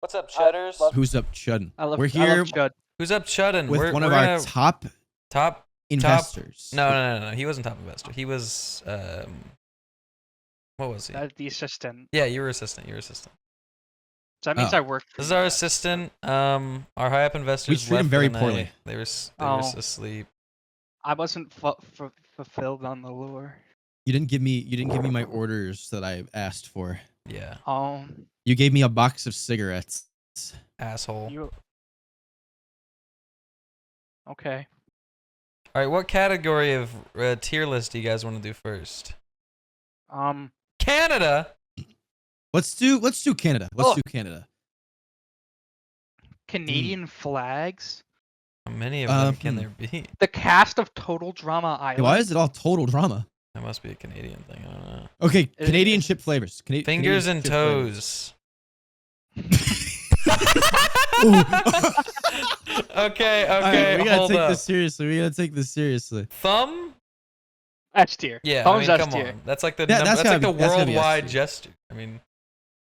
What's up, Chudders? Who's up, Chud? I love Chud Who's up, Chuddin? with one of our top top investors. No. He wasn't top investor. He was what was he? The assistant. Yeah, you were assistant. So that means I work. This is our assistant. Our high up investors. We treat him very left for the poorly. night. They were asleep. I wasn't fulfilled on the lure. You didn't give me my orders that I asked for. Yeah. You gave me a box of cigarettes. Asshole. Okay. All right, what category of tier list do you guys want to do first? Canada. Let's do Canada. Let's do Canada. Canadian flags. How many of them can there be? The cast of Total Drama Island. Why is it all total drama? That must be a Canadian thing. I don't know. Okay, Canadian chip flavors. Fingers and toes. Okay. Right, we gotta hold take up. this seriously. Thumb. S tier. Yeah, Thumb's I mean, S come tier. on. That's like the That's gotta be worldwide S tier. gesture. I mean,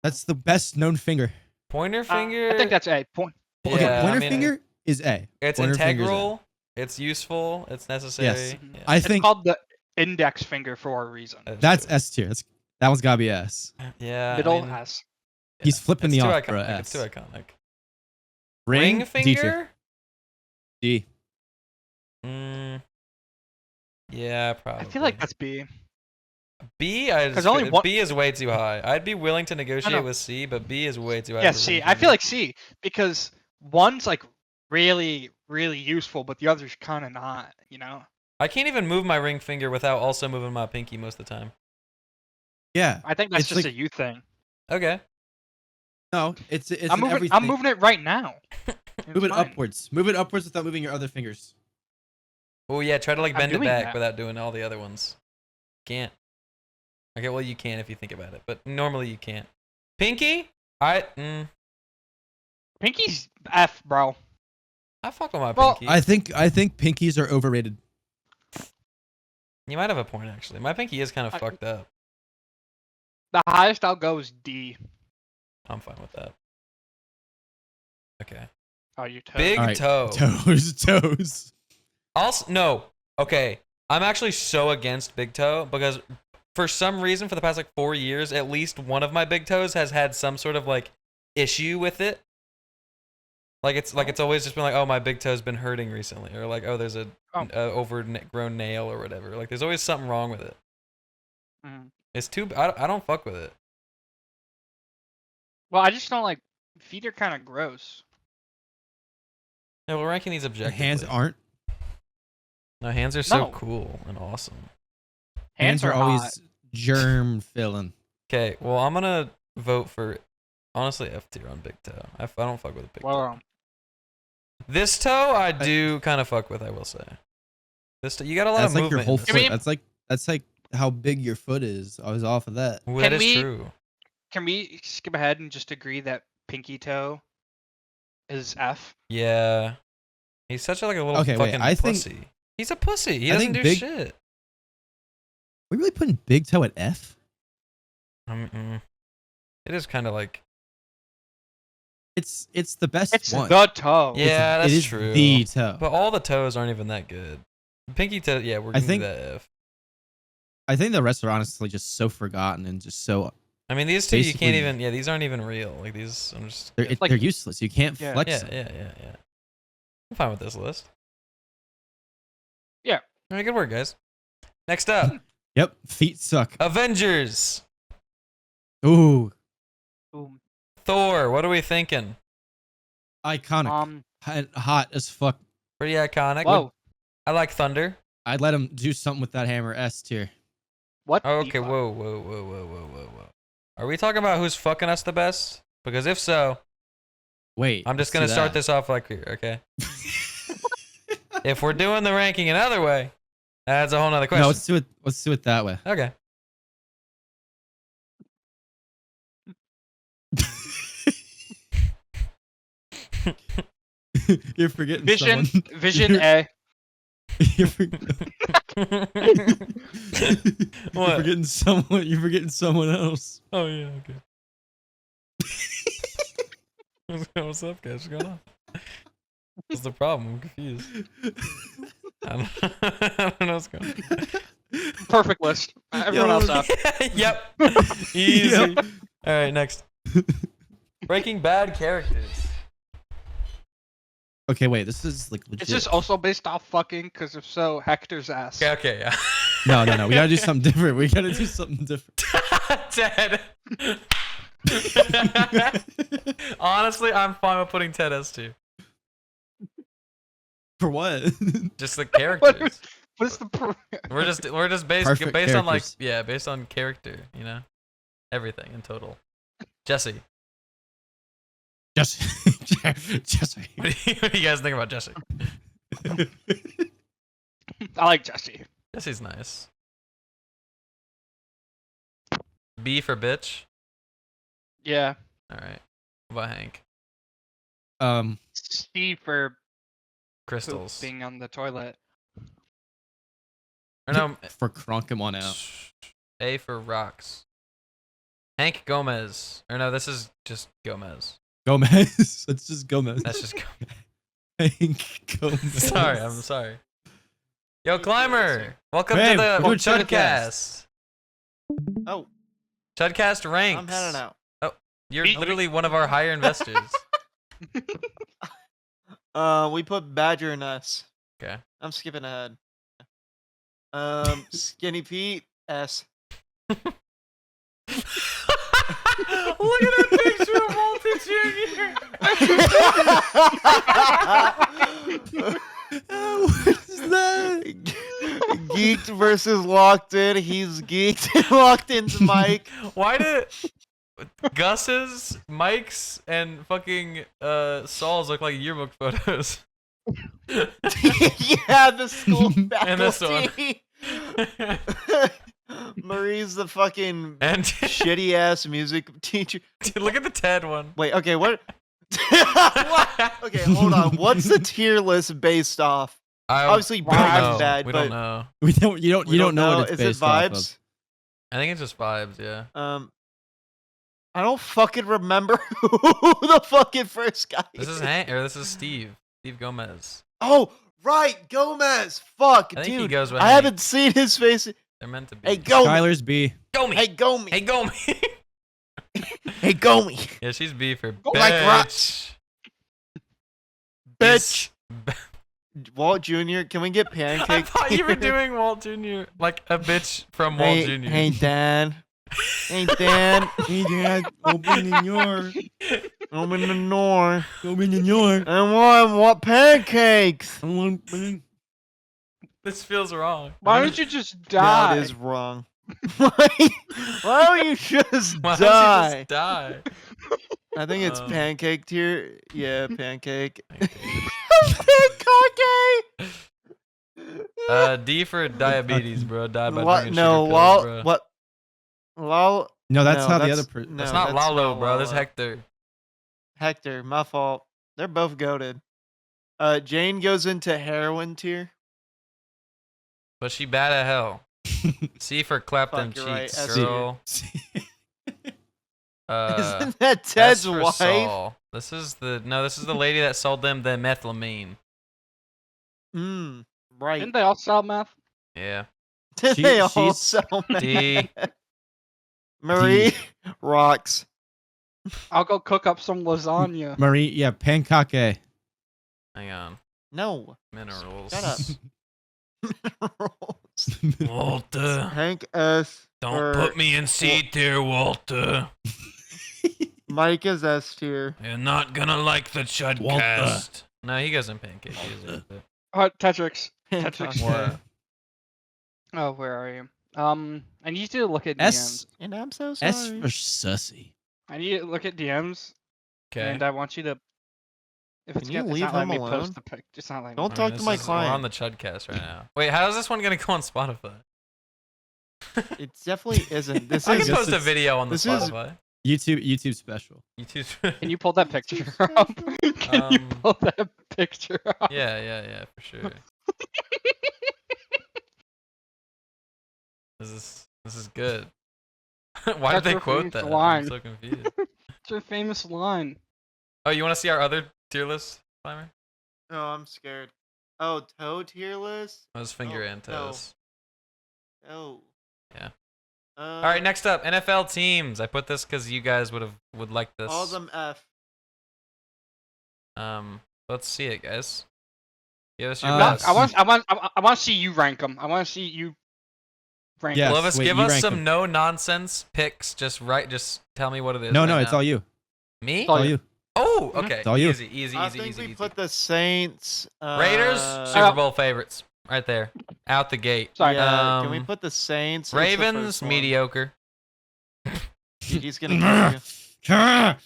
That's the best known finger. pointer finger. I think that's A. Okay, Yeah, pointer I mean, finger is A. It's Pointer finger's integral. It's useful. It's necessary. Yes. Yeah. I It's think called the index finger for a reason. that's true. S tier. That one's gotta be S. Yeah. Middle I mean, S. He's flipping it's me too off for a iconic. S. It's too iconic. Ring Ring finger. D tier. Mm, yeah, probably. I feel like that's B. B. B is way too high. I'd be willing to negotiate with C, but B is way too high. Yeah, for C. ring I feel finger. like C because one's like really, really useful, but the other's kind of not. You know. I can't even move my ring finger without also moving my pinky most of the time. Yeah. I think that's It's just like- a you thing. Okay. No, it's I'm moving. everything. I'm moving it right now. Move it fine. upwards. Move it upwards without moving your other fingers. Oh yeah, try to like I'm bend it doing back that. without doing all the other ones. Can't. Okay, well you can if you think about it, but normally you can't. Pinky? Pinky's F, bro. I fuck with my Well, pinky. I think pinkies are overrated. You might have a point actually. My pinky is kind of fucked up. The highest I'll go is D. I'm fine with that. Okay. Oh, you toe. Big All right, toe. Toes. Also, no. Okay. I'm actually so against big toe because for some reason for the past like 4 years, at least one of my big toes has had some sort of like issue with it. Like it's always just been like, oh, my big toe's been hurting recently, or like, oh, there's a overgrown nail or whatever. Like there's always something wrong with it. Mhm. It's too. I don't fuck with it. Well, I just don't like. Feet are kind of gross. Yeah, we're ranking these Your objectively. hands aren't. No, hands are so No. cool and awesome. Hands are are always hot. germ filling. Okay, well I'm gonna vote for honestly F tier on big toe. I don't fuck with a big toe. Well, This toe I do kind of fuck with, I will say. This toe, you got a lot That's of like your movement. whole in foot. this. That's like how big your foot is. I was off of that. Ooh, that Can is we- true. can we skip ahead and just agree that pinky toe is F? Yeah. He's such a, like a little Okay, wait, fucking I think- pussy. He's a pussy. He I doesn't think do big- shit. We really putting big toe at F? It is kind of like It's the best It's one. the toe. Yeah, it that's is true. the toe. But all the toes aren't even that good. Pinky toe, yeah, we're I gonna think- do that F. I think the rest are honestly just so forgotten and just so I mean, these two you can't basically- even. Yeah, these aren't even real. Like these, I'm just. they're, Like- they're useless. You can't Yeah. flex Yeah, them. yeah. I'm fine with this list. Yeah. All right, good work, guys. Next up, Yep, feet suck. Avengers. Ooh, Boom. Thor. What are we thinking? iconic. Hot as fuck. Pretty iconic. Whoa. I like Thunder. I'd let him do something with that hammer. S tier. What? Oh, the okay, fuck? whoa. Are we talking about who's fucking us the best? Because if so, Wait. I'm just gonna start this off like here, okay? If we're doing the ranking another way, that's a whole nother question. No, let's do it that way. Okay. You're forgetting Vision. someone. Vision A. You're, You're What? forgetting someone. You're forgetting someone else. Oh yeah, okay. What's up, guys? What's going on? What's the problem? I'm confused. I don't, I don't know what's going on. Perfect list. Everyone else up. Yep. Easy. Yep. All right, next. Breaking Bad characters. Okay, wait. This is like legit. Is this also based off fucking? Because if so, Hector's ass. Okay, yeah. No. We gotta do something different. We gotta do something different. Ted. Honestly, I'm fine with putting Ted as two. For what? Just the characters. What is the? We're just based Perfect on like characters. based on character, you know, everything in total. Jesse, Jesse. what do you guys think about Jesse? I like Jesse. Jesse's nice. B for bitch. Yeah. All right. What about Hank? C for Crystals. being on the toilet. Or no, For cronking one out. A for rocks. Hank Gomez. Or no, this is just Gomez. Gomez. It's just Gomez. That's just Gomez. Hank Gomez. Sorry, I'm sorry. Yo, Climber! Welcome Hey, to the we're doing Chud Chud Cast. Oh, Chud Cast ranks. I'm heading out. You're literally one of our higher investors. We put Badger and us. Okay. I'm skipping ahead. Skinny Pete S. Look at that picture of Walter Jr. What is that? Geeked versus locked in. He's geeked and locked into Mike. Why did Gus's, Mike's, and fucking Saul's look like yearbook photos? Yeah, the school And this one. faculty. Marie's the fucking And shitty ass music teacher. dude, look at the Ted one. Wait, okay, what? What? Okay, hold on. What's the tier list based off? Obviously, we don't Breaking know. Bad, We but don't know. You don't know what it's Is based it off of. vibes? I think it's just vibes, yeah. I don't fucking remember who the fucking first guy This is Hank, or this is Steve. Steve Gomez. Oh, right, Gomez. Fuck, I think he dude. goes with I Hank. haven't seen his face. They're meant to be. Hey, Gomez. Skylar's B. Go me. Hey, Gomez. Hey, go me. Hey, Gomez. Yeah, she's B for Go bitch. like rocks. Bitch. He's- Walt Jr., can we get pancake? I thought you were doing Walt Jr. Like a bitch from Walt Hey, Jr. hey, Dan. Hey, Dan. Hey, Dad. Open the door. Open the door. Open the door. I want pancakes. This feels wrong. Why don't you just That die? is wrong. Why don't you just Why die? don't you just die? I think it's Um, pancake tier. Yeah, pancake. Pancake. Pancake. D for diabetes, bro. Died by What? drinking No, sugar pills, Lal. bro. What? Lal. No, that's no, how the other person. That's not Lalo, bro. That's Lalo. Hector. Hector. My fault. They're both goaded. Jane goes into heroin tier. But she bad at hell. C for clap them Fuck, you're right. cheeks, S girl. Isn't that Ted's S for wife? Saul. This is the lady that sold them the methylamine. Right. Didn't they all sell meth? Yeah. Did She- they all she's- sell D. Marie rocks. I'll go cook up some lasagna. Marie, yeah, pancake. Hang on. No. Minerals. Shut up. Walter. Hank S. Don't or put me in C tier, Walter. Mike is S tier. You're not gonna like the Chud Walter. Cast. No, he goes in pancake. He is it. Tetrix. Tetrix. What? Oh, where are you? I need you to look at DMs. S And I'm so sorry. S for sussy. I need you to look at DMs, Okay. and I want you to. If it's Can you gonna, it's leave not letting him me alone? post the pic. It's not letting Don't me. talk Alright, to my this is- We're on client. the Chudcast right now. Wait, how is this one gonna go on Spotify? It definitely isn't. This I is can post a it's- video on the this is- Spotify. YouTube special. YouTube. Can you pull that picture up? Can you pull that picture up? Yeah, for sure. This is good. Why That's did they your quote famous that? I'm line. so confused. It's a famous line. Oh, you want to see our other tier list, Climber? Oh, I'm scared. Oh, toe tier list? Those finger Oh, and toes. No. Yeah. Uh, All right, next up, NFL teams. I put this because you guys would like this. all of them F. Let's see it, guys. Give us your Uh, No, best. I want to see you rank them. I want to see you rank Yes. them. Clovis, wait, give you us rank some them. no nonsense picks. Just tell me what it is. No, right no, it's now. all you. Me. It's all All you. you. Oh, Mhm. okay. It's all you. Easy, easy, I easy, think easy, we easy. put the Saints. Raiders, Uh, Super Bowl favorites, right there, out the gate. Sorry. Yeah, can we Um, put the Saints? It's the Ravens, first one. mediocre. He's gonna kill you. I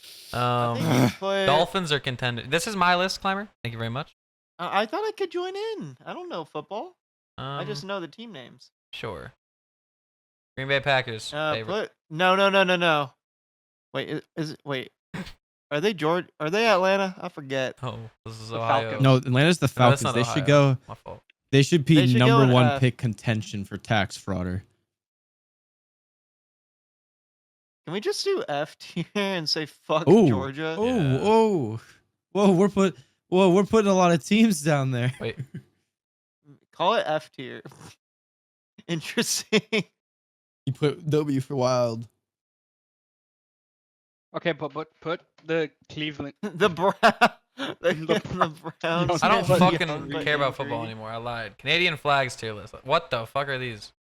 think we put. Dolphins are contender. This is my list, Climber. Thank you very much. I thought I could join in. I don't know football. I just know the team names. Sure. Green Bay Packers favorite. No. Wait, wait? Are they George? Are they Atlanta? I forget. Oh, this is The Ohio. Falcons. No, Atlanta's the No, that's Falcons. not They Ohio. should go. My fault. They should be They should go number in one F. pick contention for tax frauder. Can we just do F tier and say fuck Ooh. Georgia? Oh, Yeah. whoa! We're putting a lot of teams down there. Wait. Call it F tier. Interesting. You put W for wild. Okay, but put the Cleveland. the Browns. I don't But fucking young, but care about football angry. anymore. I lied. Canadian flags tier list. What the fuck are these?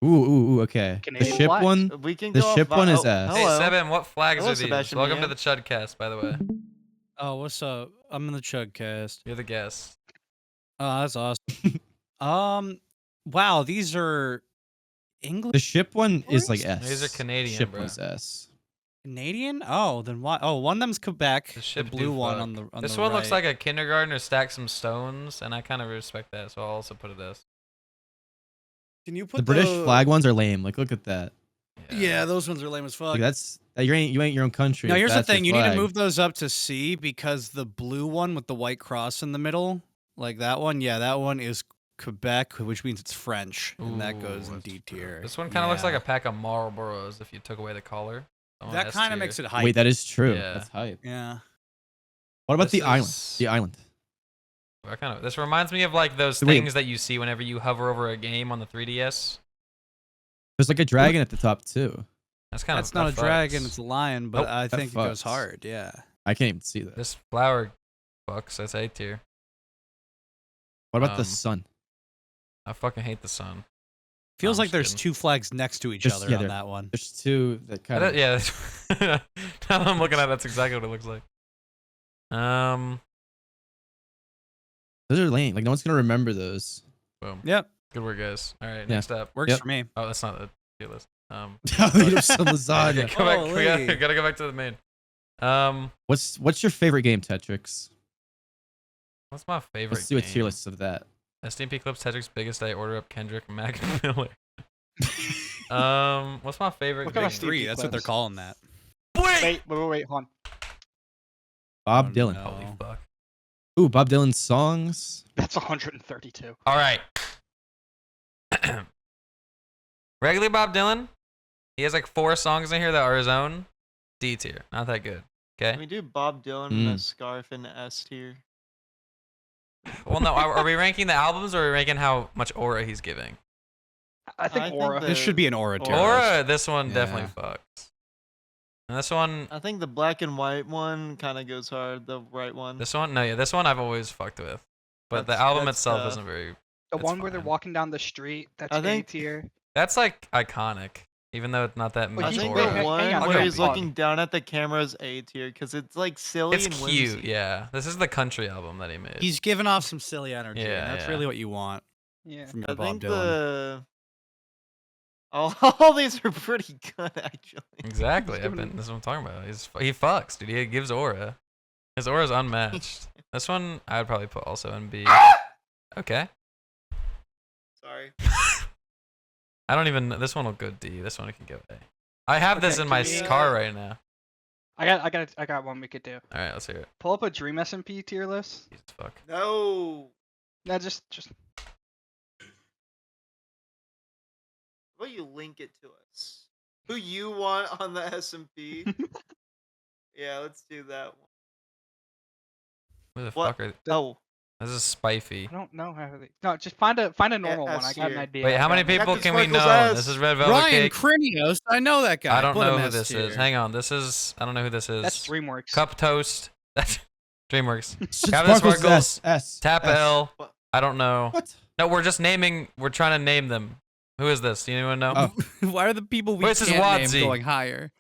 Ooh, okay. Canadian the ship flags. one. We can The go ship off one is oh, S. Hey, Hello. Seven, what flags Hello, are these? Sebastian Welcome to Mian. the Chud Cast, by the way. Oh, what's up? I'm in the Chud Cast. You're the guest. Oh, that's awesome. Wow, these are English The ship one is like S. These are Canadian, Ship bro. one's S. Canadian. Oh, then why? Oh, one of them's Quebec. The The ship blue do one fuck. on the This the one looks right. like a kindergartner stacked some stones, and I kind of respect that, so I'll also put it as. Can you put The British flag ones are lame. Like, look at that. Yeah, those ones are lame as fuck. Like, that's you ain't your own country. Now if here's the that's your thing: you need to flag. move those up to C because the blue one with the white cross in the middle, like that one, yeah, that one is Quebec, which means it's French, and that goes Ooh, in that's D true. tier. This one kind of looks like Yeah. a pack of Marlboros if you took away the collar. Oh, That S kind of tier. makes it hype. Wait, that is true. Yeah. That's hype. Yeah. What about This the island? is- The island. This reminds me of like those Wait. things that you see whenever you hover over a game on the 3DS. There's like a dragon at the top too. That's kind That's of not a that dragon; fucks. it's a lion. But Nope, I that think it goes fucks. hard. Yeah. I can't even see that. This flower fucks. That's A tier. What about the um, sun? I fucking hate the sun. Feels I'm like just there's kidding. two flags next to each Just- other yeah, on they're- that one. There's two that kind of. Yeah. Now that I'm looking at it, that's exactly what it looks like. Those are lame. Like no one's gonna remember those. Boom. Yep, Good work, guys. All right, Yeah. next up. works Yep. for me. Oh, that's not the tier list. Eat up some lasagna. Go back. We Holy. gotta go back to the main. What's your favorite game, Tetrix? What's my favorite? Let's do a tier game? list of that. STMP Clips Tetrix Biggest Day Order Up Kendrick Mac Miller. What's my favorite What game? kind of Three. Stevie That's what they're clips. calling that. Wait! Wait, hold on. Bob Oh, Dylan. no. Holy fuck. Ooh, Bob Dylan songs. That's 132. All right. Regular Bob Dylan. He has like 4 songs in here that are his own. D tier. Not that good. Can Okay. we do Bob Dylan in a scarf in S tier? Well, no. Are we ranking the albums or are we ranking how much aura he's giving? I think I think Aura. the- This should be an Aura tier. Aura, list. this one Yeah. definitely fucks. And this one, I think the black and white one kind of goes hard. The right one. this one, no, yeah, this one I've always fucked with. But the That's- album that's itself tough. isn't very. The it's one where they're fine. walking down the street. That's I A think- tier. That's like iconic, even though it's not that But much I think aura. the hang one on, where hang he's on. looking down at the camera is A tier because it's like silly It's and cute, whimsy. yeah. This is the country album that he made. He's giving off some silly energy. Yeah, and that's yeah. really what you want Yeah. from I your Bob think Dylan. the all these are pretty good actually. Exactly. He's giving- This is what I'm talking about. He fucks, dude. He gives aura. His aura is unmatched. This one I would probably put also in B. Okay. Sorry. I don't even. This one will go D. This one can go A. I have this Okay, in my can we, car right now. I got one we could do. All right, let's hear it. Pull up a Dream SMP tier list. Jesus fuck. No. Yeah, just Will you link it to us? Who you want on the SMP? Yeah, let's do that one. Who the What? fuck are? Oh, This is spiffy. I don't know how they. No, just find a normal one. I S got an tier. idea. Wait, I how got many an idea. people Captain can we Sparkle's know? ass. This is Red Velvet Ryan Cake. Krinios. I know that guy. I don't Put know him who S this tier. is. Hang on. This is. I don't know who this is. That's DreamWorks. Cup Toast. That's DreamWorks. Chud Captain Sparkles Sparkles. S. Tap S. L. What? I don't know. What? No, we're just naming. We're trying to name them. Who is this? Do anyone know? Oh. Why are the people we Wait, this is can't name Wadzi. going higher?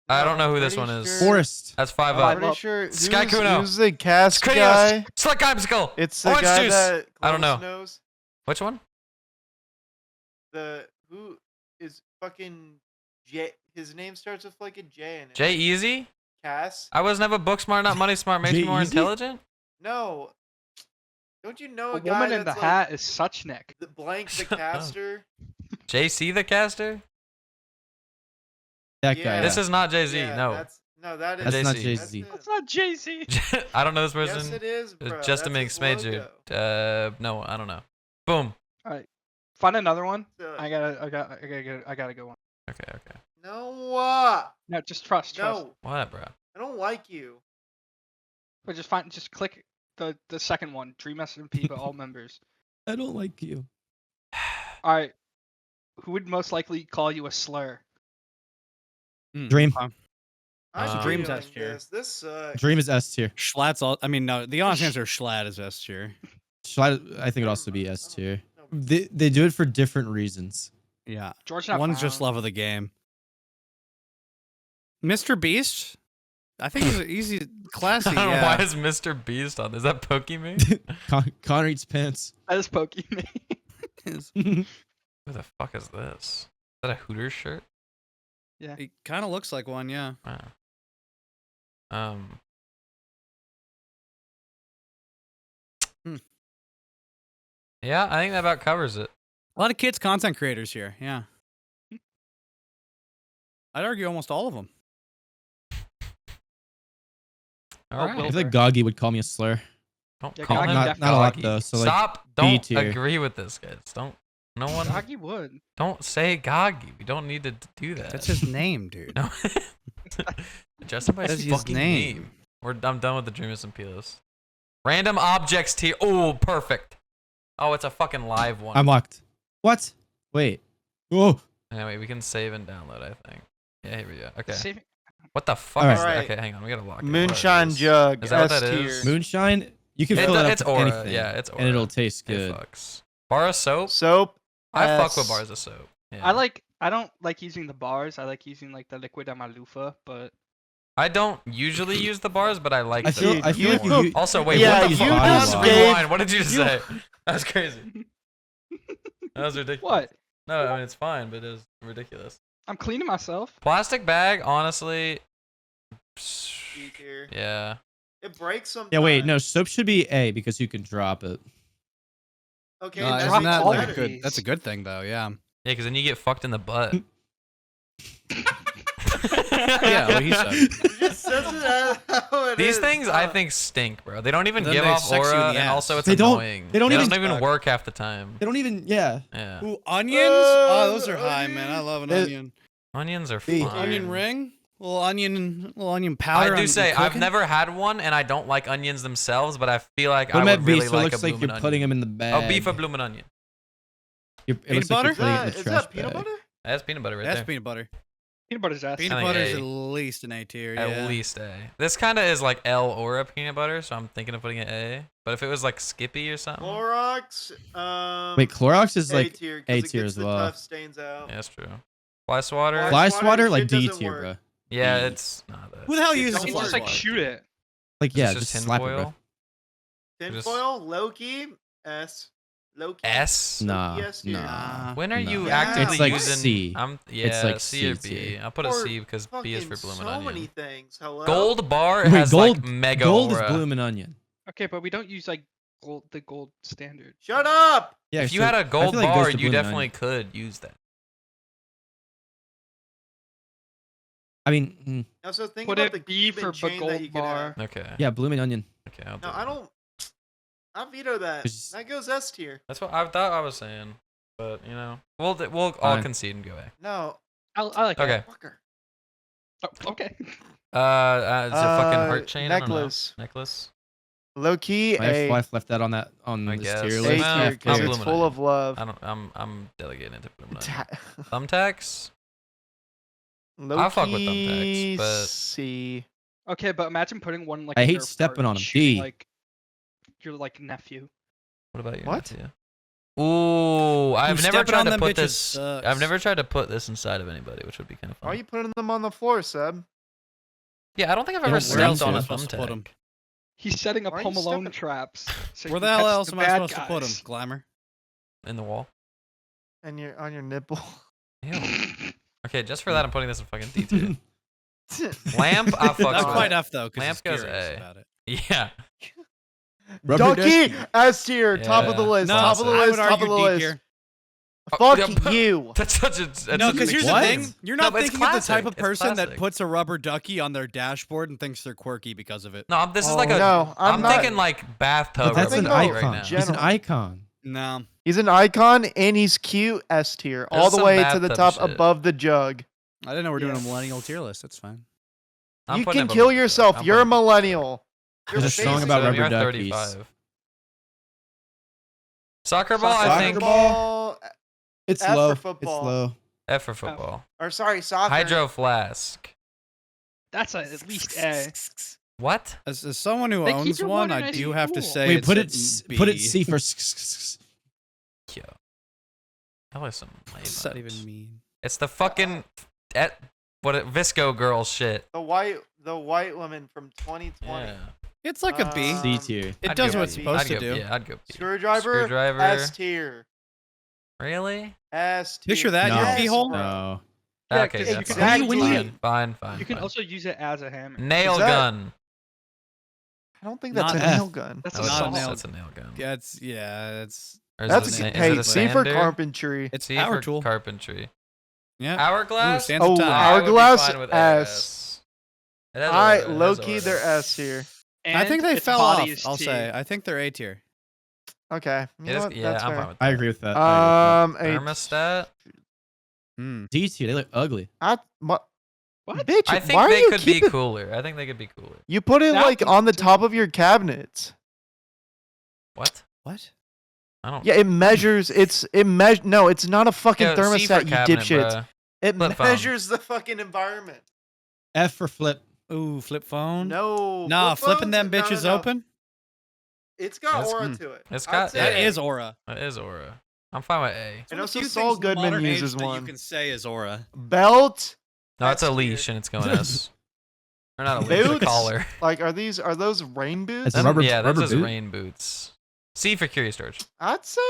I don't No, know who this pretty one is. sure- Forest. That's 5 Oh, up. I- Pretty sure. Sky Who's, Kuno. who's the cast Krinios. guy? Slick Icicle. It's the Orange guy juice. that I don't Clovis know. knows. Which one? Who is fucking J? His name starts with like a J in it. Jay Easy? Cass? I was never book smart, not money smart. Makes me Jay more Easy? intelligent. No. Don't you know A a guy woman in the that's hat is such Nick. like the blank the Shut up. caster? JC the caster? That Yeah. guy. This yeah. is not Jay Z. Yeah, no. that is. That's not JC. Jay-Z. That's That's not Jay Z. I don't know this Yes, person. it is, bro. Just a That's mix his major. logo. No, I don't know. Boom. Find another one. So- I gotta go one. Okay. No. No, just trust. No. What, bro? I don't like you. But just click the second one. Dream SMP, but all members. I don't like you. All right. Who would most likely call you a slur? Dream. I'm Dream's feeling S tier. This sucks. Dream is S tier. Schlatt's all. I mean, no. The honest answer is Schlatt is S tier. I think it'd also be S tier. They do it for different reasons. Yeah. George not One's just found. love of the game. Mr. Beast. I think it's easy, classy. I don't know Yeah. why is Mr. Beast on? Is that Pokemon? Connor eats pants. That is Pokemon. Who the fuck is this? Is that a Hooters shirt? It kind of looks like one. Yeah. Wow. Yeah, I think that about covers it. A lot of kids content creators here. Yeah. I'd argue almost all of them. All Oh, right. I Will- feel like Goggy would call me a slur. Don't Yeah, call Goggy him not a lot Goggy. though. So like, Stop. B Don't tier. agree with this, guys. Don't. No one. Doggy would. Don't say Goggy. We don't need to do that. That's his name, dude. No. Justin by That's his his fucking name. name. I'm done with the Dreamers and Pilos. Random objects tier. Oh, perfect. Oh, it's a fucking live one. I'm locked. What? Wait. Whoa. Anyway, we can save and download, I think. Yeah, here we go. Okay. Save- What the fuck All is right. that? Okay, hang on. We gotta lock it. Moonshine What it is. jug. Is that what S that tier. is? Moonshine. You can It fill do- it up it's with aura. anything. Yeah, it's aura. And it'll taste It good. fucks. Bar of soap? Soap. I fuck S. with bars of soap. Yeah. I don't like using the bars. I like using like the liquid amalufa, but I don't usually use the bars, but I like I them. feel. I feel like you- you. Also, wait, Yeah, what the you fuck? just Pause, gave- rewind. What did you just you- say? That was crazy. That was ridiculous. what? No, I mean, it's fine, but it was ridiculous. I'm cleaning myself. Plastic bag, honestly. D tier. Yeah. It breaks sometimes. Yeah. Wait. No. Soap should be A because you can drop it. Okay, No, that isn't drop that makes all like a of better. good? That's a good thing, though. Yeah. Yeah, because then you get fucked in the butt. Yeah. What he said. It just says it as how it These is. things I think stink, bro. They don't even Then give they off sex you in aura, the and ass. also it's They don't- annoying. they don't even- even work half the time. They don't even. Yeah. Yeah. Ooh, onions? Oh, those are high, man. I love an It- onion. Onions are Hey. fine. Onion ring? Little onion powder. I do on say I've cooking? never had one, and I don't like onions themselves, but I feel like Put I them at would B, really so it like looks a like bloomin' you're putting onion. them in the bag. Oh, beef a bloomin' onion. It Peanut looks like butter? you're putting it in the Is trash that peanut bag. butter? That's peanut butter right That's there. peanut butter. Peanut butter's ass. Peanut I think butter is A. at least an A tier. At Yeah. least A. This kind of is like L or a peanut butter, so I'm thinking of putting it A. But if it was like Skippy or something, Clorox. Wait, Clorox is A like tier. 'cause A it tier gets as the well. tough stains out. yeah, that's true. Fly swatter. Fly fly swatter swatter, like shit D doesn't tier, work. bro. Yeah, B. it's not that. Who the hell It uses don't a You fly just like swatter? shoot it. Like Is yeah, this just tin slap it, foil? bro. Tinfoil. Loki. S. Loki. S. Nah, Yes, dude. nah. When are nah. you Yeah, actively It's like using? C. Yeah, It's like C or C B. tier. I'll put a Or C because B is for Fucking bloomin' so onion. many things. Hello. Gold bar Wait, has gold. like mega Gold aura. is bloomin' onion. Okay, but we don't use like the gold standard. Shut up. Yeah. If you so had a I gold feel like it bar, goes to you bloomin' definitely onion. could use that. I mean, Also think Put about it the B Cuban for chain that gold you could bar. have. Okay. yeah, bloomin' onion. Okay. I'll do No, I that. don't. I veto that. It's- That goes S tier. That's what I thought I was saying, but you know, we'll all Fine. concede and go A. No. I like Okay. Fucker. that. Oh, okay. Is it fucking heart chain? I don't know. Necklace. Necklace. Low key, My A. wife left that on I this guess. tier A list. Well, tier I'll because blame it's it full on of you. love. I'm delegating it to put them on. Ta- Thumbtacks. Low fuck with key, thumbtacks, but- C. Okay, but imagine putting one like I in hate your stepping cart on 'em. shooting, D. like your like nephew. What about your What? nephew? Ooh, I've never stepping tried on to them put bitches this. sucks. I've never tried to put this inside of anybody, which would be kind of Why are fun. you putting them on the floor, Seb? Yeah, I don't think I've Yeah, ever where stepped else on am a I supposed to put 'em? thumbtack. He's setting up Why are you Home Alone stepping- traps. So Where he the hell catches else the am I bad supposed to put him? guys. Glamour. In the wall. And you're on your nipple. Ew. Okay, just for that, I'm putting this in fucking D tier. Lamp, I fucks That's with quite it. F though, because Lamp he's goes curious A. about it. Yeah. Rubber Ducky, ducky. S tier, top of the Yeah. list, No, top of the I I list, would top of argue the D list. tier. Fuck Yeah, but- you. That's such a. That's No, such because an here's What? the extreme. thing. You're No, not but it's thinking of the type of classic. It's person that classic. puts a rubber ducky on their dashboard and thinks they're quirky because of it. No, this is Oh, like a. no, I'm not- thinking like bathtub. But that's rubber an ducky icon. right now. Gen- He's an General. icon. No. He's an icon and he's cute. S tier, This all is the some way to the bathtub top shit. above the jug. I didn't know we're doing Yeah. a millennial tier list. That's fine. I'm You putting can it kill above- yourself. I'm You're a putting it- millennial. You're There's a song basically- about So rubber you're duckies. 35. Soccer ball, I Soccer think. ball, It's F for low. football. It's low. F for football. or sorry, soccer. Hydro flask. That's at least A. What? As someone who They keep owns your one, water I nice do and have to cool. say Wait, it's put a it B. put it C for Yeah. That was some lame. What does that vibes. even mean? It's the fucking Visco girl shit. The white woman from 2020. Yeah. It's like a B. C tier. It I'd does go what it's B. supposed I'd to go do. B. Yeah, I'd go B. Screwdriver. Screwdriver. S tier. Really? S tier. Picture that in No. your pee hole. No. Yeah, Okay, 'cause yeah, you can fine. actually- fine, fine, fine. You can fine. also use it as a hammer. Nail Is that- gun. I don't think that's Not a F. nail gun. That's Oh, a not a saw. nail- That's a nail gun. Yeah, it's Or is That's it a, is hey, it a C for sander? carpentry. it's C power for tool. carpentry. Yeah. Hourglass. stands Oh, of time. I would be hourglass, fine with S. It has I order, it low has key order. they're S tier. I think And they its fell body off. is I'll T. say. I think they're A tier. Okay. You It know is- what? yeah, That's I'm fair. fine with I that. agree with that. A Thermostat. D tier. They look ugly. What? Bitch, I think why are they you could be keeping? cooler. I think they could be cooler. You put it That like would- on the top of your cabinets. What? What? I don't. Yeah, it measures. No, it's not a fucking Yo, C for thermostat, you cabinet, dipshits. bruh. It Flip phone. measures the fucking environment. F for flip. Ooh, flip phone. No. Nah, flip flipping phones? them No, no, bitches no. open. It's got It's- aura to it. it's I'd got- say That Yeah. is aura. That is aura. I'm fine with A. And One of the also few Saul things in Goodman modern age uses that one. You can say is aura. Belt. No, it's a That's leash weird. and it's going S. Or not a leash, a Boots? collar. Like, are those rain boots? It's a rubber- yeah, that's rubber just boot? rain boots. C for curious storage. I'd say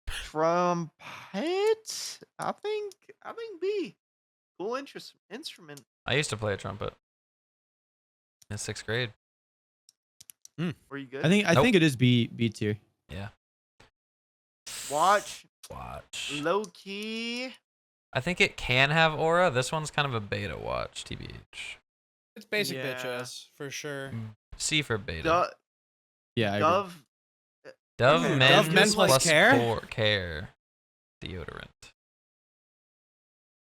trumpet. I think B. Cool instrument. I used to play a trumpet in 6th grade. Were you good? I think Nope. it is B tier. Yeah. Watch. Low key. I think it can have aura. This one's kind of a beta watch, TBH. It's basic Yeah. bitch ass for sure. C for beta. Yeah, I agree. Dove. Dove Ooh, Men, Dove Men plus care? Care deodorant.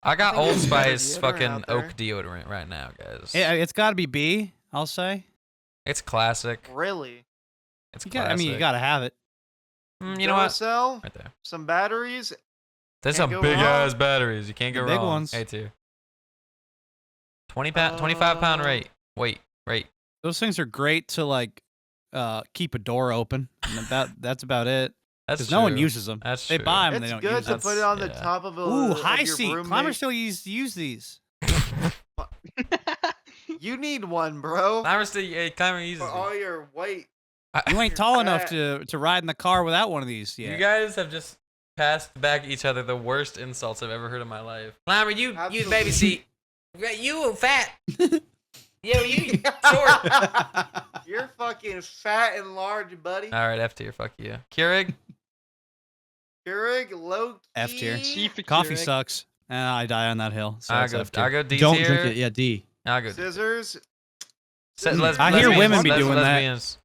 I got think Old there's better Spice deodorant fucking out there. oak deodorant right now, guys. Yeah, it's got to be B. I'll say. It's classic. Really? It's You classic. got. I mean, you got to have it. You know what? Duracell, Right there. some batteries. There's Can't some go big wrong. ass batteries. You can't The go big wrong. ones. A tier. 25 pound rate. Wait. Those things are great to like keep a door open. And that's about it. That's Because no one true. uses them. That's They true. buy them and It's they don't good use to them. put it on the yeah. top of a. Ooh, of high your seat. roommate. Climbers still use these. You need one, bro. Climber uses For it. all your weight. You ain't You're tall enough fat. to ride in the car without one of these. Yeah. You guys have just passed back each other the worst insults I've ever heard in my life. Climber, you Absolutely. baby seat. You fat. Yo, you short. You're fucking fat and large, buddy. All right, F tier. Fuck you. Keurig. Keurig, low key. F tier. Chief Coffee Keurig. sucks. And I die on that hill. So I it's go. F tier. I go D Don't tier. drink it. Yeah, D. I go D. Scissors. I hear women be doing that. lesbians.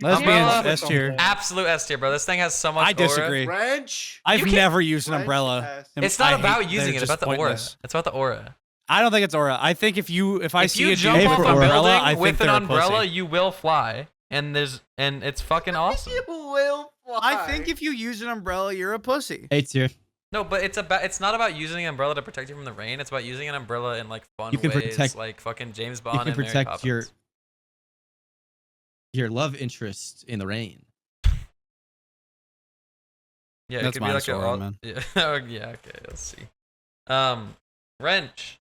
Lesbians Umbrella? S tier. Absolute S tier, bro. This thing has so much I aura. disagree. Wrench. I've You can't- never used an Wrench umbrella. S. and It's not I hate- about they're using it. It's just about the aura. pointless. It's about the aura. I don't think it's aura. I think if I If see you a jump dude off with a an umbrella, building I think with an they're a umbrella, pussy. you will fly, and it's fucking awesome. You will fly. I think if you use an umbrella, you're a pussy. A tier. No, but it's not about using an umbrella to protect you from the rain. It's about using an umbrella in like fun You can ways, protect- like fucking James You Bond can and Mary protect your Poppins. love interest in the rain. Yeah, That's it could be like a Minnesota, man. Yeah. Oh, yeah. Okay. Let's see. Wrench.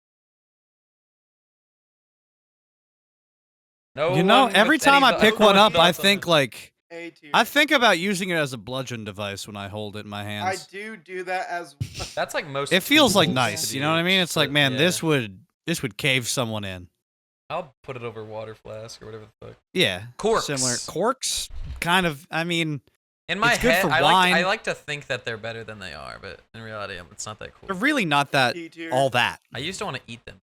No. You know, one every with any time I thought- pick one up, I thoughts on think it. like A tier. I think about using it as a bludgeon device when I hold it in my I hands. do that as. That's like most. It feels like tools nice, to you know what I mean? do, It's like, but man, yeah. this would cave someone in. I'll put it over a water flask or whatever the fuck. Yeah, Corks. similar corks. Kind of. I mean, In my It's good head, for I wine. like to think that they're better than they are, but in reality, it's not that they're cool. really not that D tier. all that. I used to want to eat them.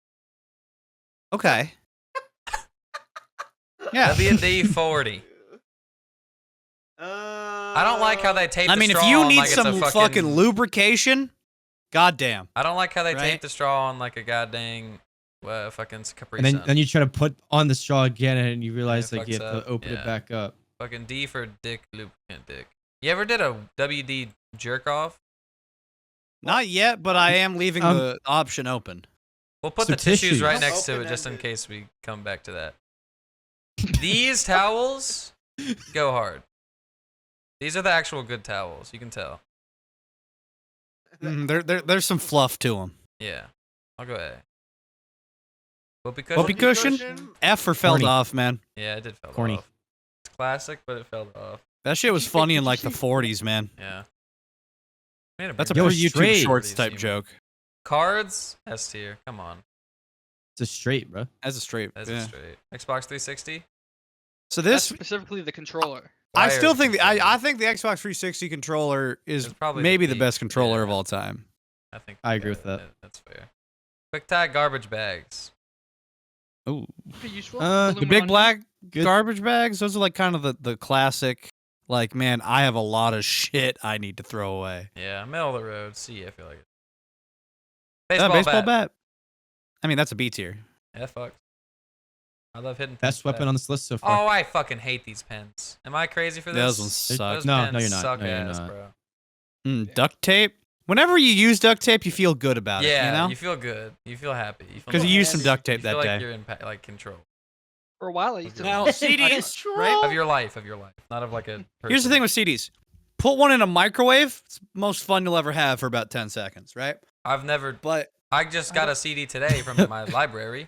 Okay. Yeah. WD 40. I don't like how they tape. I the mean, if straw you on need like it's a some fucking lubrication, goddamn. I don't like how they Right? tape the straw on like a goddamn fucking Capri And Sun. then you try to put on the straw again, and you realize it like you fucks have up. to open Yeah. it back up. Fucking D for dick lubricant dick. You ever did a WD jerk off? Not yet, but I am leaving the option open. We'll put Some the tissues tissues. right I'm next to it just in open-ended. case we come back to that. These towels go hard. These are the actual good towels. You can tell. There's some fluff to them. Yeah. I'll go A. Whoopee cushion? Whoopee cushion? F for fell Corny. off, man. Yeah, it did fell Corny. off. It's classic, but it fell off. That shit was funny in like the 40s, man. Yeah. Made That's a Yo, pre YouTube straight. Shorts type joke. Cards, S tier. Come on. It's a straight, bro. As a straight. That's yeah. straight. Xbox 360. So That's this, specifically the controller. I Wired still think controller. I think the Xbox 360 controller is It's probably maybe the the best peak, controller yeah. of all time. I think. I agree with that. That's fair. Quick tag garbage bags. Ooh. Pretty useful. The The big black Good. garbage bags, those are like kind of the classic. Like, man, I have a lot of shit I need to throw away. Yeah, middle of the road. C, I feel like it. Baseball, Baseball, bat. I mean, that's a B tier. Yeah, fuck. I love hitting. Best pens weapon back. on this list so far. Oh, I fucking hate these pens. Am I crazy for this? Those ones suck. Those No, pens no, you're not. Suck No, you're ass, not. bro. Duct tape. Whenever you use duct tape, you feel good about it. Yeah, You know, feel good. You feel happy. You feel because you nice. used some duct You tape feel that like day. you're in like control For a while, I used to. Now, CDs, right? of your life, not of like a. Here's the person. thing with CDs. Put one in a microwave. It's the most fun you'll ever have for about 10 seconds, right? I've never. But I just got a CD today from my library.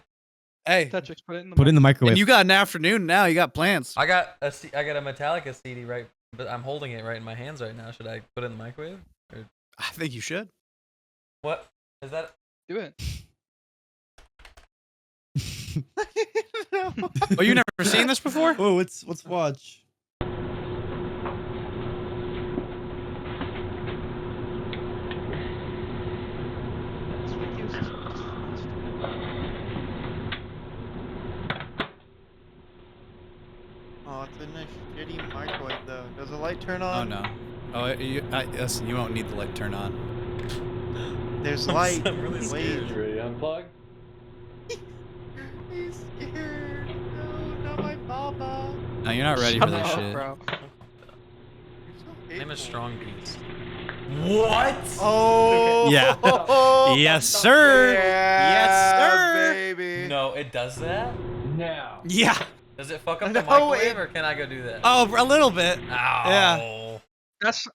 hey, Tetrix, put it in the Put it in the microwave. and you got an afternoon now. You got plans. I got a Metallica CD right, but I'm holding it right in my hands right now. Should I put it in the microwave? I think you should. What is that? Do it. No. Oh, you never seen this before? Whoa, let's watch. That's what it uses. Oh, it's in a shitty microwave though. Does the light turn Oh on? no. Oh, listen, you won't need the light turn on. There's light. I'm really scared. Wait. ready to unplug? He's scared. No, not my papa. No, you're not ready for Shut this up, shit. bro. You're so Name is hateful. Strong Beast. What? Oh. Yeah. Yes, sir. Yeah, Yes, sir. baby. No, it does that. Now. Yeah. Does it fuck up the No, microwave, it- or can I go do that? Oh, a little bit. Ow. yeah. That's.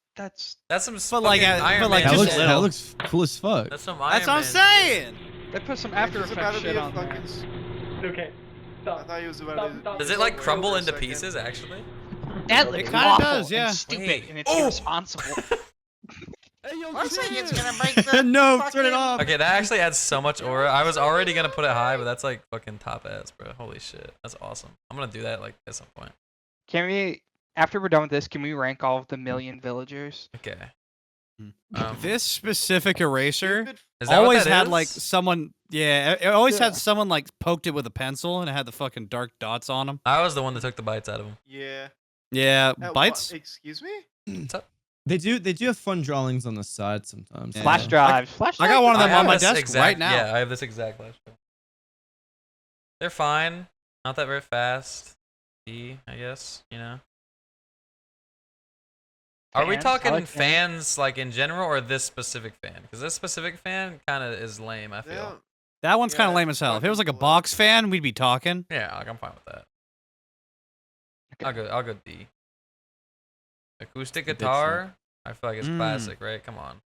That's some. But like, fucking Iron but like Man That just looks, shit. that looks cool as fuck. That's some Iron That's what I'm Man saying. They put some He's After about Effects to be shit a on there. fucking. Okay. I Stop. thought he was about to. Does it like Wait crumble over a into second. pieces? Actually. That It looks kinda awful does, yeah. and stupid, Wait. and it's Oh! irresponsible. I'm saying it's gonna break the. No, fucking- turn it off. Okay, that actually adds so much aura. I was already gonna put it high, but that's like fucking top ass, bro. Holy shit, that's awesome. I'm gonna do that like at some point. Can we, after we're done with this, can we rank all of the million villagers? Okay. Hmm. This specific eraser Stupid Is that what always that had is? like someone. Yeah, it always had Yeah. someone like poked it with a pencil and it had the fucking dark dots on them. I was the one that took the bites out of them. Yeah. Yeah, What? bites. Excuse me? What's up? They do have fun drawings on the side sometimes. Yeah. Flash drives. Flash I drives. got one of them I have on my this desk exact- right now. Yeah, I have this exact flash drive. They're fine. Not that very fast. I guess, you know. Are we Fans? I talking like fans like in general or this specific fan? Because this specific fan kind of is lame, I They feel. don't- That one's kind Yeah, of lame as hell. If it was like a fucking box fan, we'd be talking. Yeah, like I'm fine with that. Okay. I'll go D. Acoustic Big guitar? I feel like it's Mm. classic, right? Come on.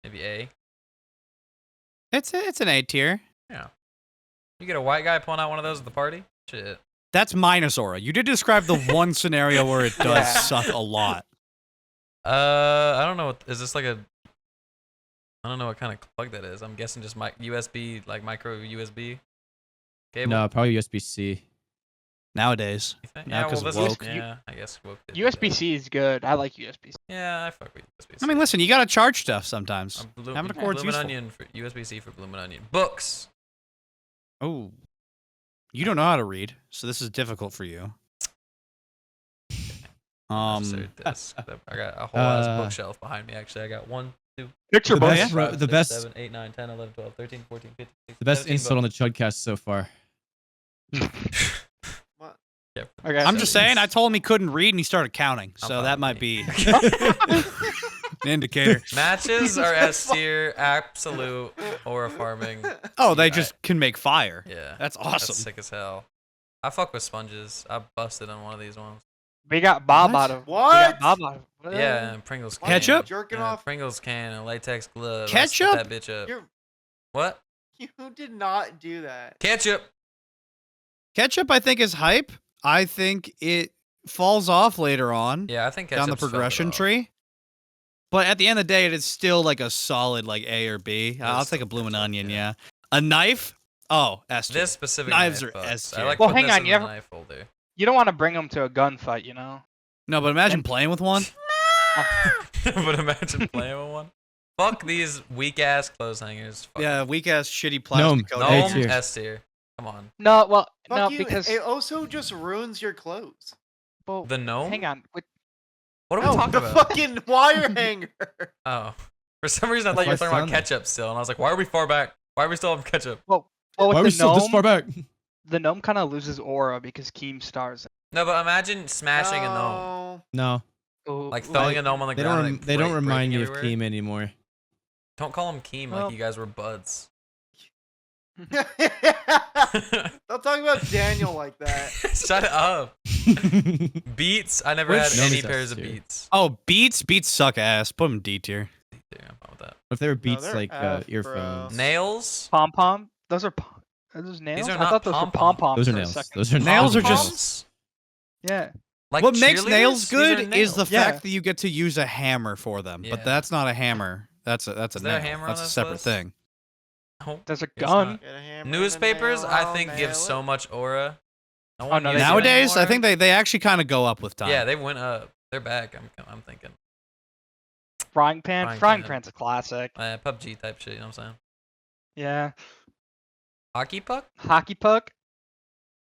Maybe A. It's an A tier. You get a white guy pulling out one of those at the party? Shit. That's minus aura. You did describe the one scenario where it does Yeah. suck a lot. I don't know. Is this like a? I don't know what kind of plug that is. I'm guessing just USB, like micro USB cable. No, probably USB-C. Nowadays. You think? now Yeah, 'cause well, of this is- woke. Yeah, I guess woke. did do USB-C is good. I like USB-C. that. Yeah, I fuck with USB-C. I mean, listen, you gotta charge stuff sometimes. Having a cord's Bloomin' useful. Onion for USB-C for Bloomin' Onion. Books. Oh. You don't know how to read, so this is difficult for you. Necessary disc. I got a whole ass Uh, bookshelf behind me. Actually, I got 1, 2, Picture The books. best, five, the six, best, 7, 8, 9, 10, 11, 12, 13, 14, 15, 16, the best 17 insult on books. the Chud Cast so far. What? Yeah, Okay. I'm just saying, I told him he couldn't read and he started counting, I'm so fine that with might me. be an indicator. Matches are S tier, absolute aura farming. Oh, they I- just can make fire. Yeah, That's that's awesome. sick as hell. I fuck with sponges. I busted on one of these ones. We got Bob What? out of. What? We got Bob out of. Yeah, and Pringles can. Why are you Ketchup? jerking and a off. Pringles can and a latex glove. I Ketchup? spit that bitch up. You're, What? you did not do that. Ketchup. Ketchup, I think, is hype. I think it falls off later on Yeah, I think down the ketchup's felt it progression off. tree. But at the end of the day, it is still like a solid like A or B. I'll It's take a still bloomin' ketchup, onion, yeah. yeah. A knife? Oh, S tier. This specific Knives knife are fucks. S I tier. like Well, putting hang this on, in you the ever- knife holder. You don't want to bring them to a gunfight, you know. No, but imagine And- playing with one. But imagine playing with one. Fuck these weak ass clothes hangers. Fuck Yeah, them. weak ass shitty Gnome. plastic No, A coating. tier. S tier. Come on. No, well, Fuck no, you. because It also just ruins your clothes. well, The gnome? hang on. With, What are we No, talking the about? fucking wire hanger. Oh. For some reason, I That's thought you were why talking about it's down ketchup still. And I was like, why are we far back? Why are we still on ketchup? well, Why with are we the still this far gnome, back? the gnome kind of loses aura because Keem stars. No, but imagine smashing a gnome. No. No, Oh, Like throwing a gnome on the they ground. don't. and They don't remind breaking me of everywhere. Keem anymore. Don't call him Keem Well- like you guys were buds. Don't talk about Daniel like that. Shut up. Beats. I never Which- had No, any he's pairs of S tier. beats. Oh, beats suck ass. Put them D tier. Yeah, I'm fine with that. If they were Beats they're like F, bro. earphones. Nails. Pom pom. Those are those nails. are I not thought those were pom-pom. pom poms. Those are for a nails. second. Those are Nails are nails. just- Yeah. Like What makes cheerleaders? nails These good are is the nails. Yeah. fact that you get to use a hammer for them. Yeah. But that's not a hammer. That's a Is there a nail. hammer on That's a this separate list? thing. No. There's a Guess gun. not. Get a hammer and a Newspapers, nail, I I'll think, give nail so it. much aura. No Oh, one no, uses they it do. Nowadays, I anymore. think they actually kind of go up with time. Yeah, they went up. They're back. I'm thinking. Frying pan. Frying Frying pan. pan's a classic. PUBG type shit. You know what I'm saying? Yeah. Hockey puck? Hockey puck.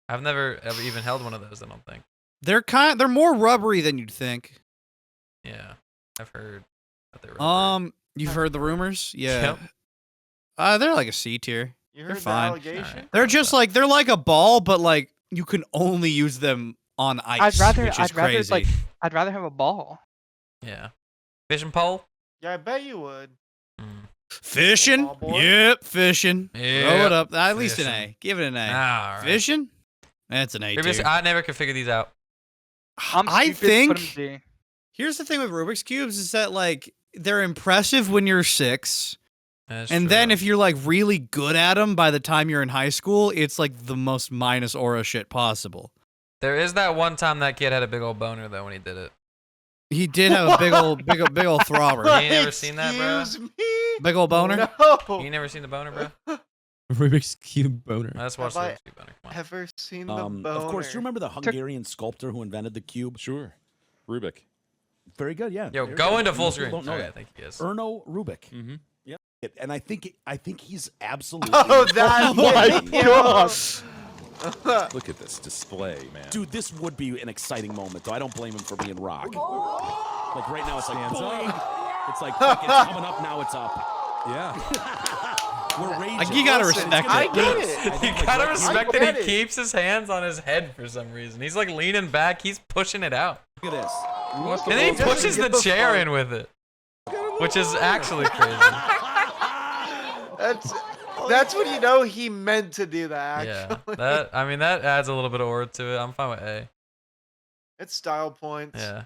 I've never ever even held one of those. I don't think. They're more rubbery than you'd think. Yeah, I've heard that they're. rubbery. You've heard the rumors? Yeah. Yep. They're like a C tier. You They're heard the fine. allegation? Alright. They're just like they're like a ball, but like you can only use them on ice. which is crazy. I'd rather have a ball. Yeah. Fishing pole. Yeah, I bet you would. Mm. Fishing? Ball boy? Yep, fishing. Throw Yep, it up. At least an A. fishing. Give it an A. All right. Fishing? That's an A Previous- tier. I never could figure these out. I stupid, put 'em think D. here's the thing with Rubik's cubes is that like they're impressive when you're 6, That's and then true. if you're like really good at them by the time you're in high school, it's like the most minus aura shit possible. There is that one time that kid had a big old boner though when he did it. He did have a big old throbber. You ain't never seen that, bro? Excuse me? Big old boner? No. You ain't never seen the boner, bro? Rubik's Cube boner. Let's watch the I Rubik's Cube boner. Come on. Ever seen the boner? Of course, you remember the Hungarian sculptor who invented the cube? Sure. Rubik. Very good, yeah. Yo, Very go good. into full People screen. Don't know Okay, that. thank you guys. Erno Rubik. Mm-hmm. And I think he's absolutely. Oh, that Oh my video. God. Look at this display, man. Dude, this would be an exciting moment, though. I don't blame him for being rock. Like right now, it's like boing. It's like fuck, it's coming up now. It's up. Yeah. We're raging. Like, you gotta Listen, respect I it. get it. You gotta respect I that get he it. keeps his hands on his head for some reason. He's like leaning back. He's pushing it out. Look at this. And then he Doesn't pushes the give a chair fuck. in with it, which is actually crazy. That's when you know he meant to do that. Yeah, Actually. that adds a little bit of order to it. I'm fine with A. It's style points. Yeah.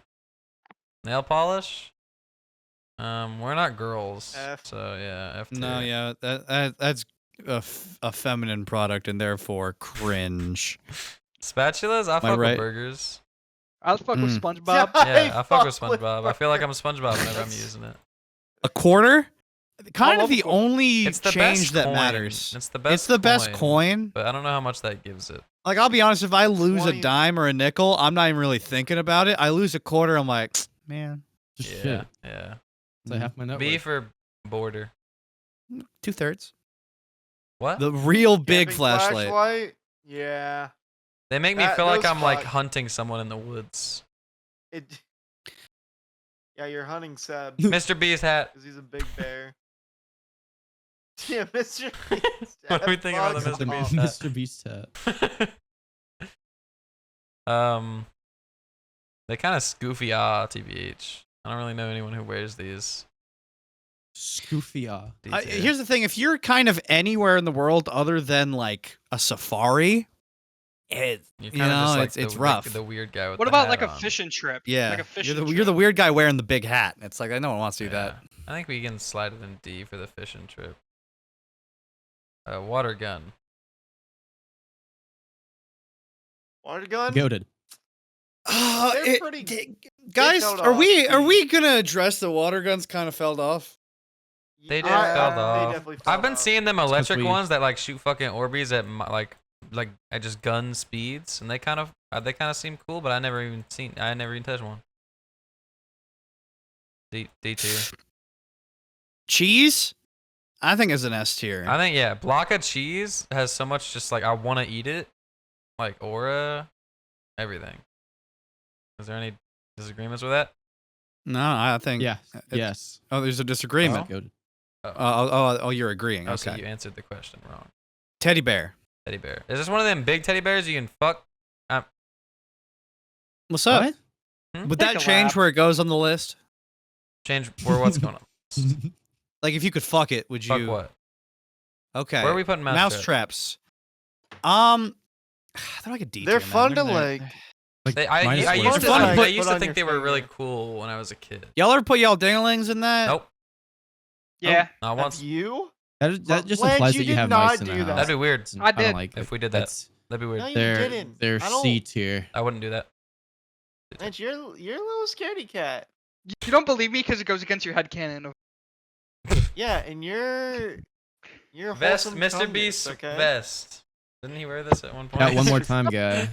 Nail polish. We're not girls, F. so yeah, F tier. No, yeah, that's a feminine product and therefore cringe. Spatulas. I fuck with right? burgers. I was fuck with Mm. SpongeBob. Yeah, I fuck with fuck with SpongeBob. I feel like I'm SpongeBob whenever I'm using it. A quarter? Kind I of love the a quarter. only It's the change best that coin. matters. It's the best. It's the best coin. But I don't know how much that gives it. Like, I'll be honest, if I lose 20 a dime or a nickel, I'm not even really thinking about it. I lose a quarter, I'm like, man, Just Yeah, shit. yeah. It's like half my net B worth. for border. 2/3. What? The real big Camping flashlight. Yeah. They make me That- feel like those I'm like fuck. hunting someone in the woods. It. Yeah, you're hunting Seb Mr. B's hat. because he's a big bear. Yeah, Mr. Beast. What do we think about the Fuck Mr. off. Beast Mr. Beast hat. They kind of scoofy TBH. I don't really know anyone who wears these. Scoofia. D tier. Here's the thing: if you're kind of anywhere in the world other than like a safari, You're you kinda know, just like it's the, rough. The weird guy with What the about hat like a on. fishing trip? Yeah, Like a fishing you're the trip. weird guy wearing the big hat. It's like no one wants to do that. Yeah. I think we can slide it in D for the fishing trip. Water gun. Water gun? Goated. They're pretty guys, fell are off, we gonna address the water guns kind of fell off? They did Yeah, fell they off. definitely fell I've been off. seeing them electric we- ones that like shoot fucking Orbeez at like at just gun speeds, and they kind of seem cool, but I never even touched one. D tier. Cheese, I think is an S tier. I think yeah, block of cheese has so much just like I want to eat it, like aura, everything. Is there any disagreements with that? No, I think Yeah. it's- Yes. Oh, there's a disagreement. Goated. Oh, you're agreeing. Oh, so Okay. you answered the question wrong. Teddy bear. Teddy bear. Is this one of them big teddy bears you can fuck? What's up? What? Would Take that a change lap. where it goes on the list? Change where what's going on? Like, if you could fuck it, would you? Fuck what? Okay. Where are we putting mouse traps? They're like a D They're tier, man. fun to They're- like. Like, I minus used one. to, fun to, I like, used put to on think your they were really finger. cool when I was a kid. Y'all ever put y'all dinglings in that? Nope. Yeah. Not Have once. you? That just Lance, implies you that you did have not mice in the do that. house. That'd be weird. I don't did. like it. If we did that. That's, That'd be weird. No, you they're didn't. they're I don't- C tier. I wouldn't do that. Lance, you're a little scaredy cat. You don't believe me because it goes against your headcanon. Yeah, and you're Vest, wholesome Mr. chungus, Beast okay? vest. Didn't he wear this at one point? Yeah, one more time, guy.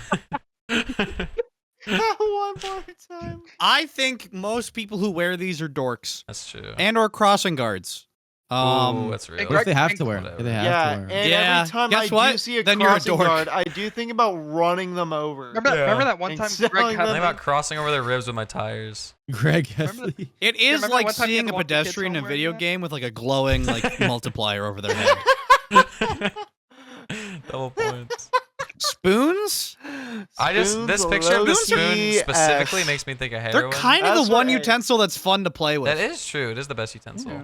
One more time. I think most people who wear these are dorks That's true. and or crossing guards. Ooh, that's real. What if they have to Greg- wear? If they have Yeah, to wear. and Yeah, every time guess I what? do see a Then you're a crossing dork. guard, I do think about running them over. Remember that one And time selling Greg I had think them. about crossing over their ribs with my tires. Greg Remember Heffley. It is remember like one time you had seeing to a walk the kids pedestrian in a somewhere video and that? game with like a glowing like multiplier over their head. Double points. Spoons? This picture of the Spoons, spoon low-key specifically F. makes me think of They're heroin. kind of That's the one what I- utensil that's fun to play with. That is true. It is the best utensil. Yeah.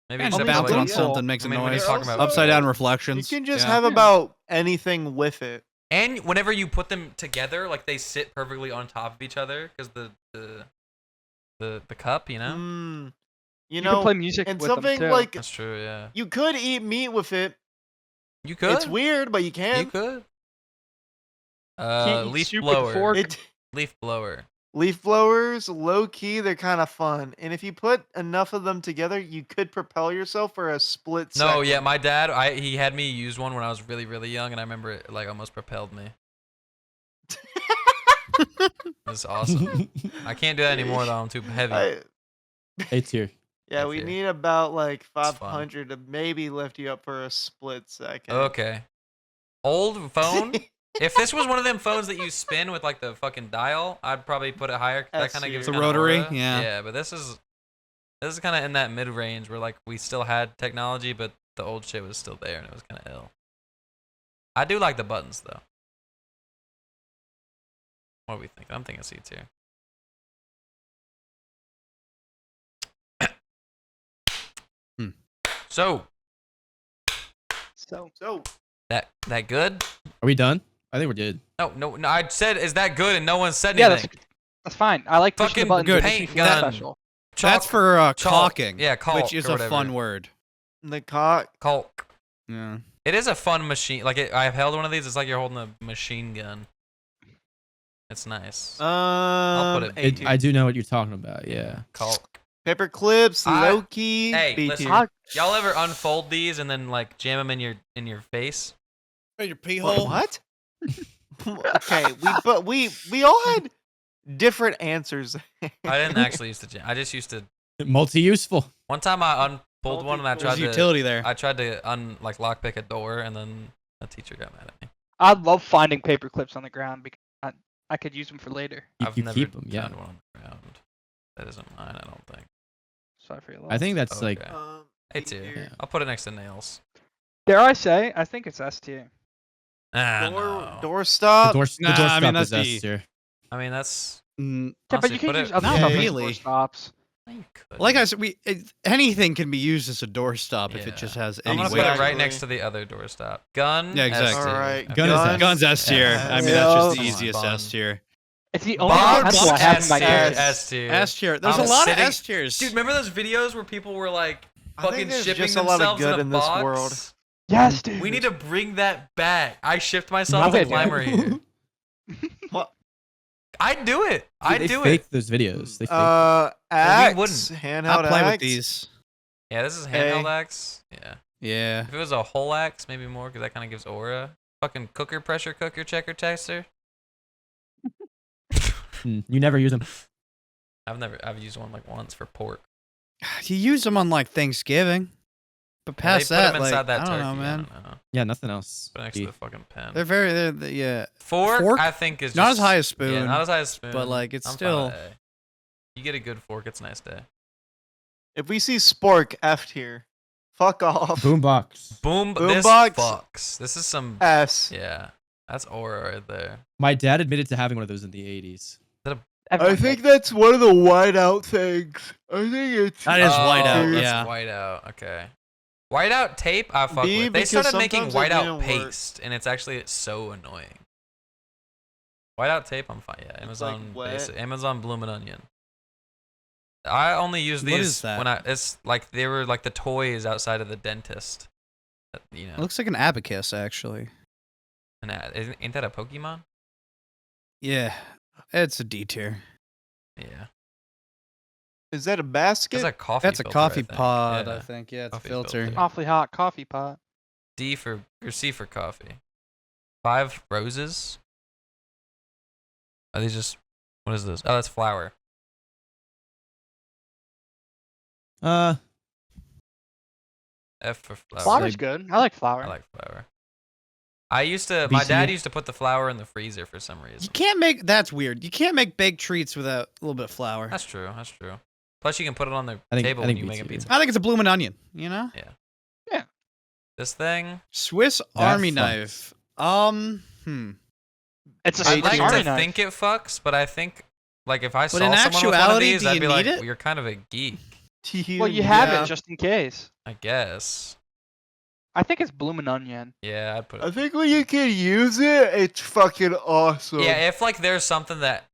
Maybe And except bounce for it on like, yeah. something, makes I a mean, when noise. you're talking about Upside down You reflections. can just Yeah. have about anything with it. and whenever you put them together, like they sit perfectly on top of each other because the cup, you know. You You know, can play music and with them something too. like That's true. Yeah. you could eat meat with it. You could. It's weird, but you You can. could. Can't eat Leaf soup with a blower. fork. Leaf blower. Leaf blowers, low key, they're kind of fun. And if you put enough of them together, you could propel yourself for a split second. No, yeah, my dad, he had me use one when I was really, really young, and I remember it like almost propelled me. It was awesome. I can't do that anymore though. I'm too heavy. A tier. Yeah, That's we it. need about like fun. 500 to maybe lift you up for a split second. Okay. Old phone. If this was one of them phones that you spin with like the fucking dial, I'd probably put it higher. That S kind of gives tier. The kinda rotary, aura. yeah. Yeah, but this is kind of in that mid range where like we still had technology, but the old shit was still there and it was kind of ill. I do like the buttons though. What are we thinking? I'm thinking C tier. So So that good? Are we done? I think we're good. No. I said, is that good? And no one said yeah, anything. that's fine. I like pushing Fucking the button. good. It makes me paint feel gun. special. That's Chalk- for chalk. caulking. Yeah, caulk which is or a whatever. fun word. The cock. caulk. Yeah. It is a fun machine. Like I've held one of these. It's like you're holding a machine gun. It's nice. put it A tier. I do know what you're talking about. Yeah. Caulk. Paper clips, I- low key. Hey, B listen. tier. Y'all ever unfold these and then like jam them in your face? Your pee What? Okay, we all had different answers. I didn't actually used to jam. I just used to. Multi-useful. One time I unpulled one and I Multi-tool. tried There's to. utility there. I tried to lockpick a door and then a teacher got mad at me. I love finding paper clips on the ground because I could use them for later. You never keep them. Yeah. found one on the ground. That isn't mine. I don't think. Sorry for your loss. I think that's like. Okay. A A tier. Yeah. I'll put it next to nails. Dare I say? I think it's S tier. Ah, door no. The doorstop. door, Nah, the I mean, doorstop is that's S D. tier. I mean that's. Mm, Yeah, but honestly, you can put use it- other Not stuff really. as stops. You could. like I said, anything can be used as a doorstop if Yeah. it just has I'm any gonna weight. put it right Exactly. next to the other doorstop. Gun. Yeah, exactly. S tier. Alright, Okay. Gun is gun. S. Guns S tier. Yeah. I mean, that's just the Yeah. easiest Fun. S tier. It's the only Box pencil I have in S my tier. case. S tier. S tier. There's I'm a lot sitting- of S tiers. Dude, remember those videos where people were like I think fucking there's shipping just a lot of themselves good in a in this box? world. Yes, dude. We need to bring that back. I shipped myself Love a it, dude. climber here. What? I'd do it. I'd They do fake it. those videos. They fake. Axe. wouldn't. Handheld I'll play with axe. these. Yeah, this is A. handheld axe. Yeah. Yeah. If it was a whole axe, maybe more, because that kind of gives aura. Fucking cooker, pressure cooker, checker tester. You never use them. I've used one like once for pork. You use them on like Thanksgiving, but Yeah, past they put that, them like, inside that I don't turkey. know, man. I don't know. Yeah, nothing else. Put it next D. to the fucking pen. They're yeah. Fork, I think is not just, as high as spoon. Yeah, not as high as spoon. but, like, it's I'm fine still- with A. You get a good fork, it's a nice day. If we see spork, F tier. Fuck off. Boombox. Boom, Boom this box. fucks. This is some. S. Yeah, that's aura right there. My dad admitted to having one of those in the 80s. I think that's one of the whiteout things. I think it's. That is Oh, whiteout, that's yeah. whiteout. Okay. Whiteout tape, I fuck B, with. They because started making sometimes it whiteout didn't work. paste, and it's actually so annoying. Whiteout tape, I'm fine. Yeah, It's, like, Amazon, wet. Amazon Bloomin' Onion. I only use What these is that? when it's like they were like the toys outside of the dentist. You know, It looks like an abacus, actually. ain't that a Pokemon? Yeah, it's a D tier. Yeah, Is that a basket? that's a coffee. That's a filter, coffee I think. pod, Yeah. I think. Yeah, it's Coffee a filter. filter. awfully hot coffee pot. D for or C for coffee. 5 roses. Are these just? What is this? Oh, that's flour. F for flour. Flour's like- good. I like flour. I like flour. I used to. B My dad tier. used to put the flour in the freezer for some You reason. can't make that's weird. You can't make baked treats without a little bit of flour. That's true. That's true. Plus, you can put it on the I think- table I when think you B make a tier. pizza. I think it's a bloomin' onion. You know, This thing. Swiss That Army fucks. knife. It's a I'd Swiss like Army to knife. think it fucks, but I think like if I saw in someone with one of actuality, these, do I'd you be like, need it? well, "You're kind of a geek, Well, you have Yeah. it just in case. I guess." I think it's bloomin' onion. Yeah, I'd put I it. think when you can use it, it's fucking awesome. Yeah, if like there's something that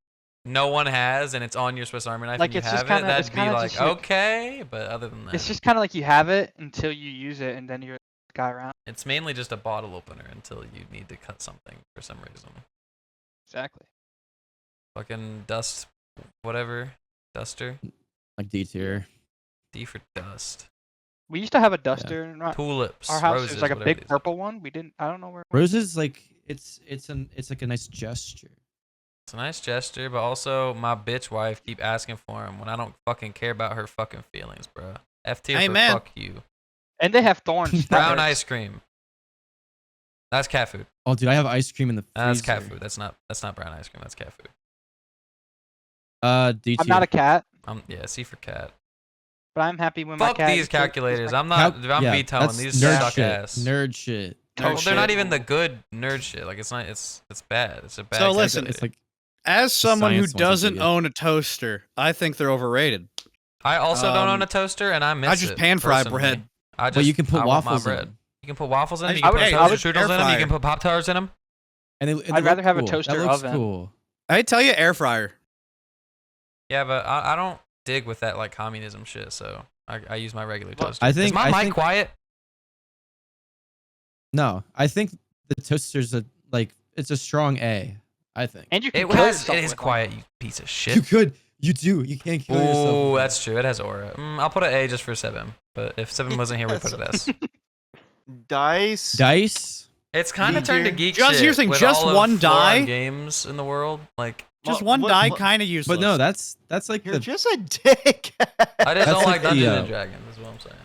no one has and it's on your Swiss Army knife Like, and you it's just have kinda- it, it's that'd be kinda like just like- okay. But other than that, It's just kind of like you have it until you use it, and then you're the guy around. it's mainly just a bottle opener until you need to cut something for some reason. Exactly. Fucking dust, whatever, duster. Like D tier. D for dust. We used to have a duster in Tulips, our house. roses, It was like a whatever big these are. purple one. We didn't. I don't know where. Roses, like it's like a nice gesture. It's a nice gesture, but also my bitch wife keep asking for them when I don't fucking care about her fucking feelings, bro. F tier Hey, for man. fuck you. And they have thorns. Brown That hurts. ice cream. That's cat food. Oh, dude, I have ice cream in the freezer. That's cat food. That's not brown ice cream. That's cat food. D I'm not a cat, Yeah, C for cat. but I'm happy when my Fuck cat. these eats my- calculators. I'm Cal- not. I'm yeah, vetoing that's these nerd suck shit. ass. Nerd shit. Well, Nerd they're not shit. even the good nerd shit. Like it's not. It's bad. It's a bad. So cat listen, food. It's like As someone who science ones are doesn't good. own a toaster, I think they're overrated. I also don't own um, a toaster, and I miss it. I just pan fry personally. bread. I just. But you can put I want my waffles in bread. them. You can put waffles in them. You I can would- put hey, I toaster would strudels in them. You air can put Pop Tarts in them. and they I'd rather look have a cool. toaster That looks oven. cool. I tell you, air fryer. Yeah, but I don't dig with that like communism shit. So I use my regular toaster. I think- Is my I mic think- quiet? No, I think the toaster's it's a strong A. I think. And you can It kill has. yourself It is with them. quiet. You piece of You shit. could. You do. You can't kill yourself. Oh, with that's true. It has aura. I'll put an A just for 7. But if 7 wasn't here, we'd put it S. Dice. Dice. It's kind of turned to geek Just shit. using with just all of one foreign die? games in the world. Like Just What- one what- die, what- kind of useless. But no, that's like You're the just a dick. I just don't like like the, Dungeons uh, and Dragons. Is what I'm saying.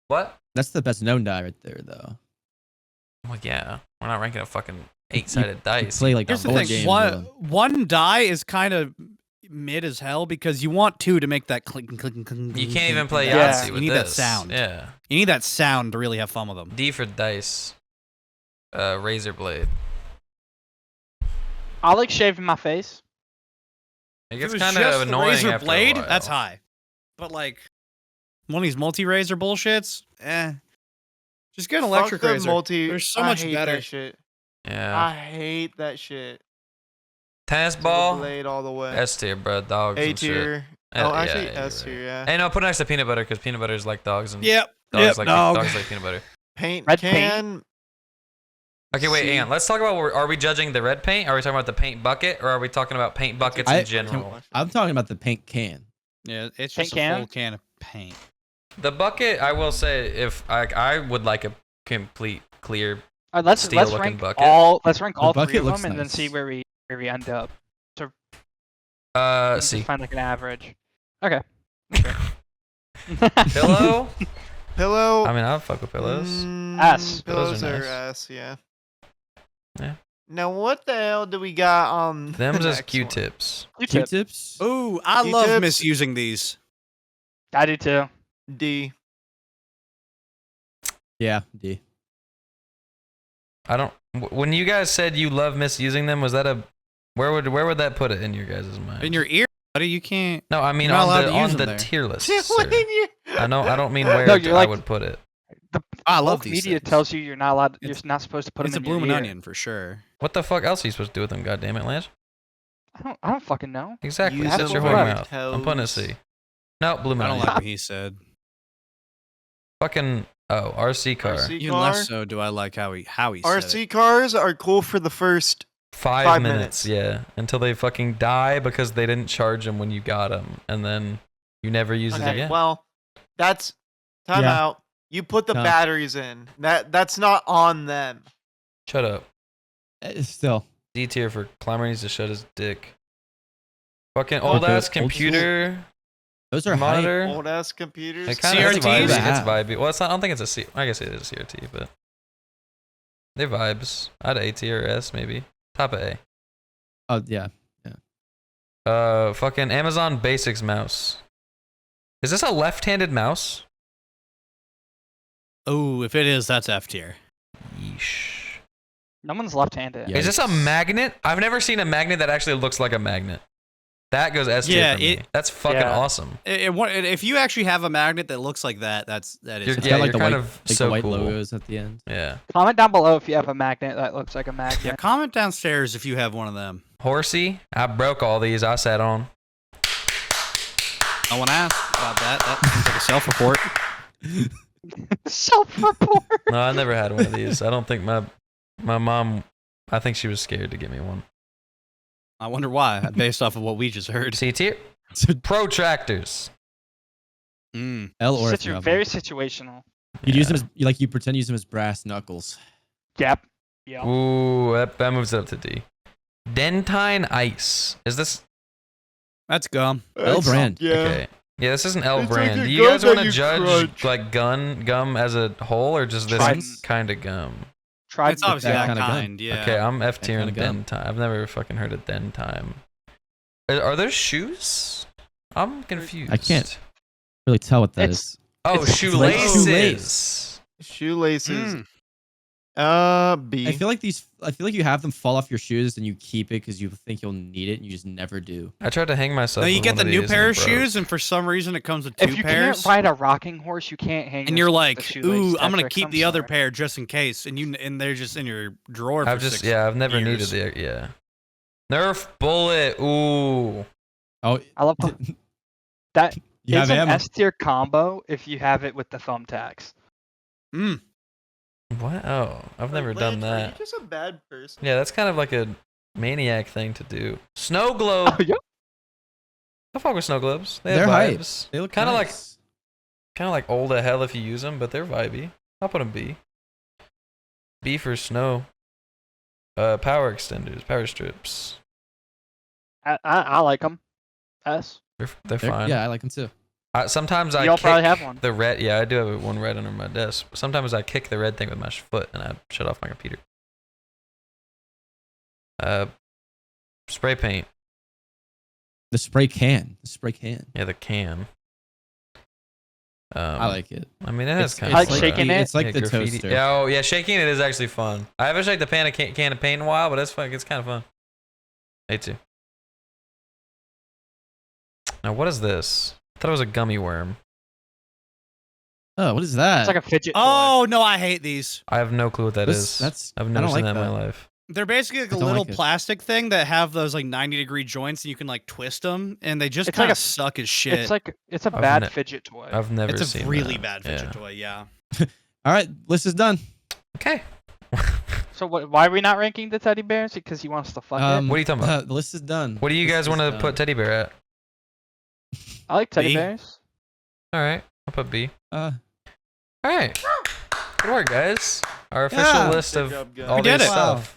What? that's the best known die right there though. Well, yeah. We're not ranking a fucking 8-sided dice. Play like Here's the board thing: games one, with them. one die is kind of mid as hell because you want 2 to make that clink, clink, clink. You can't even play Yeah. Yahtzee You with need that this. sound. Yeah. You need that sound to really have fun with them. D for dice. Razor blade. I like shaving my face. It If gets it was kind just of the annoying razor after blade, a while. that's high. But like one of these multi-razor bullshits, just get an electric Fuck the razor. multi. They're so I much hate better. That shit. Yeah. I hate that shit. Tennis To the ball. blade all the way. S tier, bro. Dogs A and shit. tier. Yeah, Oh, actually, yeah, S you're tier. right. Yeah. Hey, no, put next to peanut butter because peanut butter is like dogs and Yep. dogs like dog. dogs like peanut butter. Paint Red can. paint? Okay, wait, C. hang on. Let's talk about. Are we judging the red paint? Are we talking about the paint bucket, or are we talking about paint buckets in general? I'm talking about the paint can. Yeah, it's Paint just a can? full can of paint. The bucket, I will say, if I would like a complete clear. Let's Steel-looking rank bucket. all. Let's rank The all 3 bucket of looks them and then nice. see where we end up. Just C. find like an average. Okay. Pillow. Pillow. I mean, I'll fuck with pillows. S. Pillows Pillows are are nice. S. Yeah. Yeah. Now what the hell do we got on? Them's the as next one? Q-tips. Q-tip. Q-tips. Ooh, I Q-tips? love misusing these. I do too. D. Yeah, D. I don't. When you guys said you love misusing them, was that a? Where would that put it in your guys' mind? In your ear, buddy, you can't. No, I mean You're not allowed on to use the them there. tier list. What sir. do you- I know. I don't mean where No, you're I like- would put it. I love Woke these media things. tells you you're not allowed. You're It's- not supposed to put It's a them in your bloomin' ear. onion for sure. What the fuck else are you supposed to do with them? God damn it, Lance. I don't fucking know. Exactly. Use Shut them your for whore what? mouth. I'm putting a C. No, blue I don't mountain. like what he said. Fucking RC car. RC Even car. less so do I like how he said it. RC cars are cool for the first. 5 5 minutes, yeah, until they fucking die because they didn't charge them when you got them, and then you never use it Okay, again. well, that's time Yeah. out. You put the No. batteries in. That's not on them. Shut up. Still. D tier for climber needs to shut his dick. Fucking Okay, old ass old school. computer Those are monitor. Old ass computers. It kind of it's CRTs? vibey. It's Yeah. vibey. Well, it's not. I don't think it's a C. I guess it is a CRT, but they vibes. I'd A tier or S maybe. Top of A. Oh yeah. Fucking Amazon Basics mouse. Is this a left-handed mouse? Oh, if it is, that's F tier. Yeesh. No one's left-handed. Yeah. Is this a magnet? I've never seen a magnet that actually looks like a magnet. That goes S tier Yeah, for me. it- That's fucking Yeah. awesome. If you actually have a magnet that looks like that, that is. You're- It's yeah, got like you're the kind white, of like so the white cool. logos at the end. Yeah. Comment down below if you have a magnet that looks like a magnet. Yeah, comment downstairs if you have one of them. Horsey. I broke all these. I sat on. No one asked about that. That seems like a self-report. Self-report. No, I never had one of these. I don't think my mom. I think she was scared to get me one. I wonder why, based off of what we just heard. C tier. Protractors. Mm. L or F. Very situational. You'd use them as you pretend you use them as brass knuckles. Yep. Yep. Ooh, that moves it up to D. Dentine ice. Is this That's gum. L brand. Yeah. okay? Yeah, this is an L It's like brand. a Do you gum guys want that to you judge crunch. like gum as a whole, or just this Trident. kind of gum? Tried It's obviously that that kinda gun. kind. Yeah. Okay, I'm F tier in kinda gun. den time. I've never fucking heard of den time. Are there shoes? I'm confused. I can't really tell what that It's- is. Oh, it's like shoelaces. Shoelaces. Mm. B. I feel like you have them fall off your shoes and you keep it because you think you'll need it and you just never do. I tried to hang myself. No, you with get one the of new these pair and of it broke. shoes, and for some reason it comes with 2 If you pairs. can't ride a rocking horse, you can't hang. And the- you're the like, shoelace ooh, I'm gonna Tetrix, keep I'm the other sorry. pair just in case, and they're just in your drawer for I've just 6 I've never years. needed the yeah. Nerf bullet. Ooh. Oh, I love that. you It's have an ammo. S tier combo if you have it with the thumbtacks. Mm. What? Oh, I've never done Lance, Are that. you just a bad person? Yeah, that's kind of like a maniac thing to do. Snow globe. yeah. I fuck with snow globes. They They're have hype. vibes. They look kind of nice. like old as hell if you use them, but they're vibey. I'll put them B. B for snow. Power extenders, power strips. I like them. S. They're fine. Yeah, I like them too. Sometimes I Y'all kick probably have one. the red. Yeah, I do have one red under my desk. Sometimes I kick the red thing with my foot and I shut off my computer. Spray paint. The spray can. The spray can. Yeah, the can. I like it. I mean, it has It's, kind I of like shaking it. It's like yeah, the graffiti. toaster. Yeah, oh yeah, shaking it is actually fun. I haven't shaked a can of paint in a while, but it's fun. It's kind of fun. Me too. Now, what is this? I thought it was a gummy worm. Oh, what is that? It's like a fidget toy. Oh no, I hate these. I have no clue what that is. That's. I've I never don't seen like that in my life. They're basically like a I don't little like it. plastic thing that have those like 90-degree joints, and you can like twist them, and they just It's like kind of a- suck as shit. It's a I've bad ne- fidget toy. I've never It's seen a really that. bad fidget Yeah. toy. Yeah. All right, list is done. Okay. So why are we not ranking the teddy bears? Because he wants to fuck it. What are you talking about? The list is done. What do you guys List want is to done. put teddy bear at? I like teddy B? bears. All right, I'll put B. Uh, All right. Good work, guys. Our official Yeah. list Good of job, guys. all We did this it. stuff.